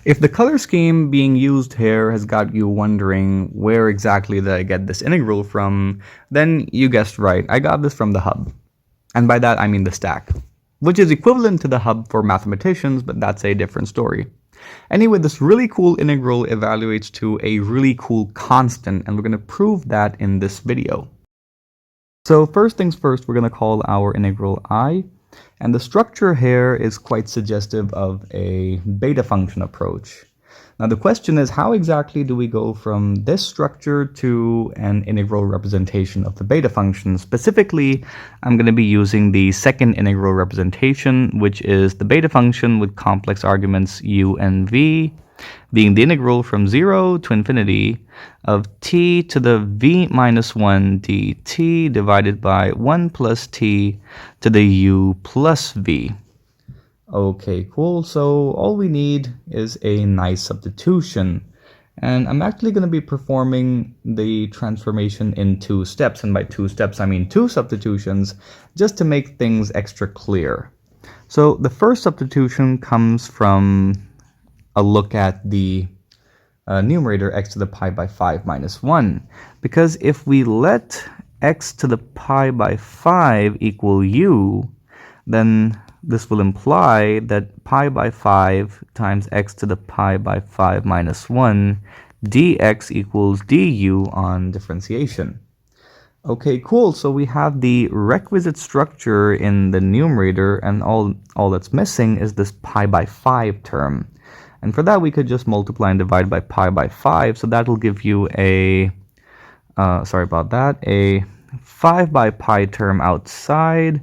If the color scheme being used here has got you wondering where exactly did I get this integral from, then you guessed right, I got this from the hub. And by that I mean the stack, which is equivalent to the hub for mathematicians, but that's a different story. Anyway, this really cool integral evaluates to a really cool constant, and we're going to prove that in this video. So first things first, we're going to call our integral I. And the structure here is quite suggestive of a beta function approach. Now the question is, how exactly do we go from this structure to an integral representation of the beta function? Specifically, I'm going to be using the second integral representation, which is the beta function with complex arguments u and v, being the integral from 0 to infinity of t to the v minus 1 dt divided by 1 plus t to the u plus v. Okay, cool. So all we need is a nice substitution. And I'm actually going to be performing the transformation in 2 steps. And by 2 steps, I mean 2 substitutions, just to make things extra clear. So the first substitution comes from a look at the numerator x to the pi by 5 minus 1. Because if we let x to the pi by 5 equal u, then this will imply that pi by 5 times x to the pi by 5 minus 1 dx equals du on differentiation. Okay, cool. So we have the requisite structure in the numerator, and all that's missing is this pi by 5 term. And for that, we could just multiply and divide by pi by 5. So that'll give you a, a 5 by pi term outside.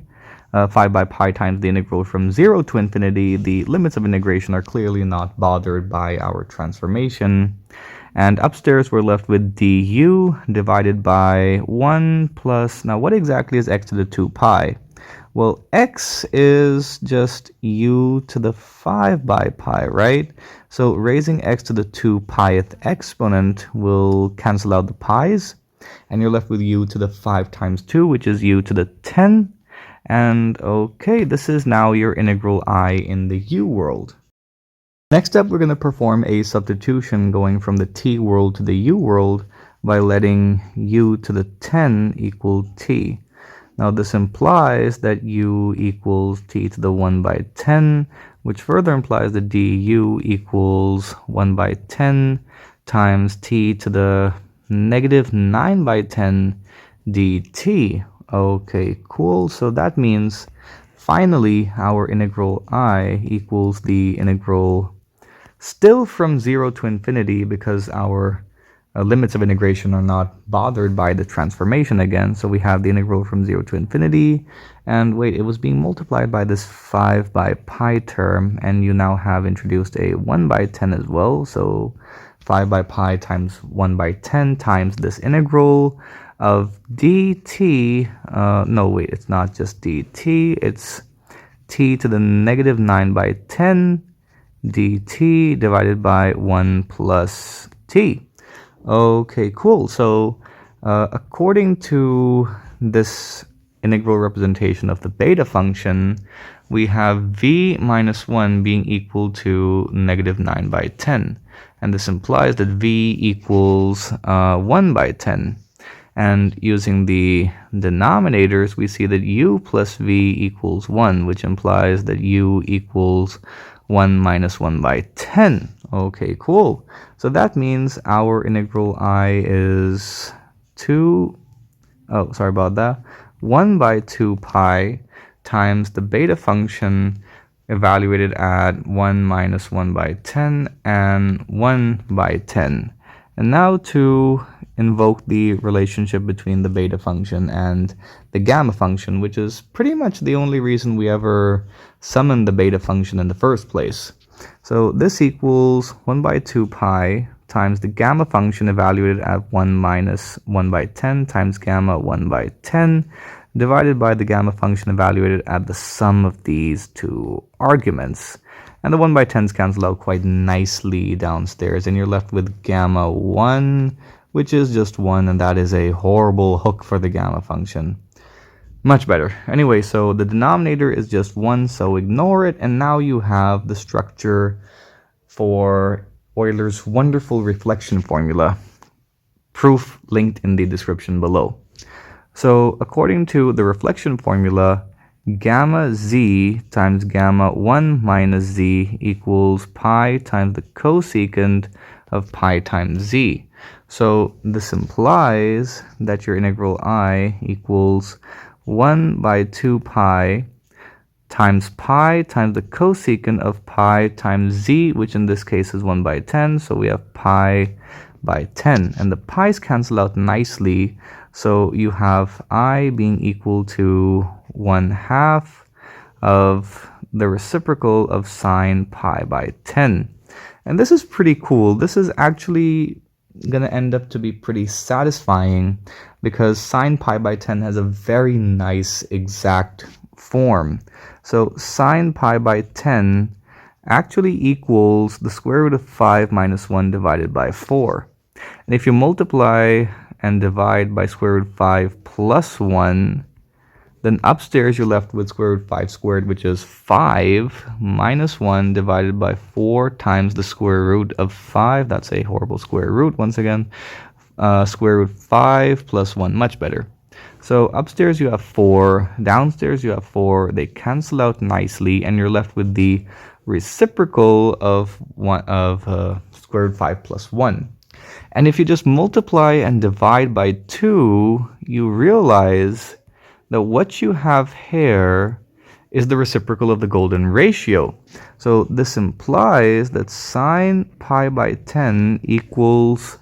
5 by pi times the integral from 0 to infinity. The limits of integration are clearly not bothered by our transformation. And upstairs, we're left with du divided by 1 plus, now what exactly is x to the 2 pi? Well, x is just u to the 5 by pi, right? So raising x to the 2 pith exponent will cancel out the pi's, and you're left with u to the 5 times 2, which is u to the 10. And okay, this is now your integral I in the u world. Next up, we're going to perform a substitution going from the t world to the u world by letting u to the 10 equal t. Now this implies that u equals t to the 1 by 10, which further implies that du equals 1 by 10 times t to the negative 9 by 10 dt. Okay, cool. So that means finally our integral I equals the integral still from 0 to infinity, because our limits of integration are not bothered by the transformation again. So we have the integral from 0 to infinity, and wait, it was being multiplied by this 5 by pi term, and you now have introduced a 1 by 10 as well. So 5 by pi times 1 by 10 times this integral of dt, no wait, it's not just dt, it's t to the negative 9 by 10 dt divided by 1 plus t. Okay, cool. So according to this integral representation of the beta function, we have v minus 1 being equal to negative 9 by 10. And this implies that v equals 1 by 10. And using the denominators, we see that u plus v equals 1, which implies that u equals 1 minus 1 by 10. Okay, cool. So that means our integral I is 1 by 2 pi times the beta function evaluated at 1 minus 1 by 10 and 1 by 10. And now to invoke the relationship between the beta function and the gamma function, which is pretty much the only reason we ever summoned the beta function in the first place. So this equals 1 by 2 pi times the gamma function evaluated at 1 minus 1 by 10 times gamma 1 by 10 divided by the gamma function evaluated at the sum of these two arguments. And the 1 by 10s cancel out quite nicely downstairs, and you're left with gamma 1, which is just 1, and that is a horrible hook for the gamma function. Much better. Anyway, so the denominator is just 1, so ignore it, and now you have the structure for Euler's wonderful reflection formula. Proof linked in the description below. So according to the reflection formula, gamma z times gamma 1 minus z equals pi times the cosecant of pi times z. So this implies that your integral I equals 1 by 2 pi times the cosecant of pi times z, which in this case is 1 by 10. So we have pi by 10, and the pi's cancel out nicely, so you have I being equal to 1/2 of the reciprocal of sine pi by 10. And this is pretty cool. This is actually gonna end up to be pretty satisfying because sine pi by 10 has a very nice exact form. So sine pi by 10 actually equals the square root of 5 minus 1 divided by 4. And if you multiply and divide by square root 5 plus 1, then upstairs you're left with square root 5 squared, which is 5 minus 1 divided by 4 times the square root of 5. That's a horrible square root once again. Square root 5 plus 1, much better. So upstairs you have 4, downstairs you have 4. They cancel out nicely, and you're left with the reciprocal of square root 5 plus 1. And if you just multiply and divide by 2, you realize that what you have here is the reciprocal of the golden ratio. So this implies that sine pi by 10 equals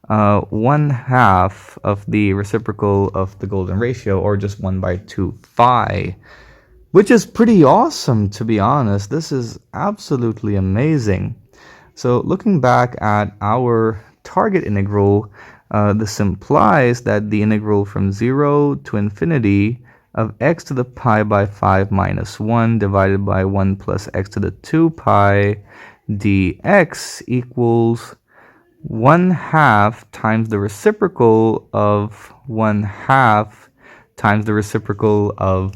1/2 of the reciprocal of the golden ratio, or just 1 by 2 phi, which is pretty awesome, to be honest. This is absolutely amazing. So looking back at our target integral, this implies that the integral from 0 to infinity of x to the pi by 5 minus 1 divided by 1 plus x to the 2 pi dx equals 1/2 times the reciprocal of 1/2 times the reciprocal of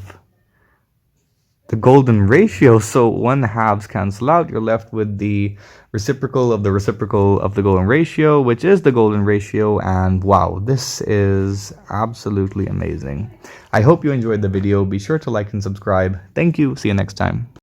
the golden ratio. So 1/2s cancel out. You're left with the reciprocal of the golden ratio, which is the golden ratio. And wow, this is absolutely amazing. I hope you enjoyed the video. Be sure to like and subscribe. Thank you. See you next time.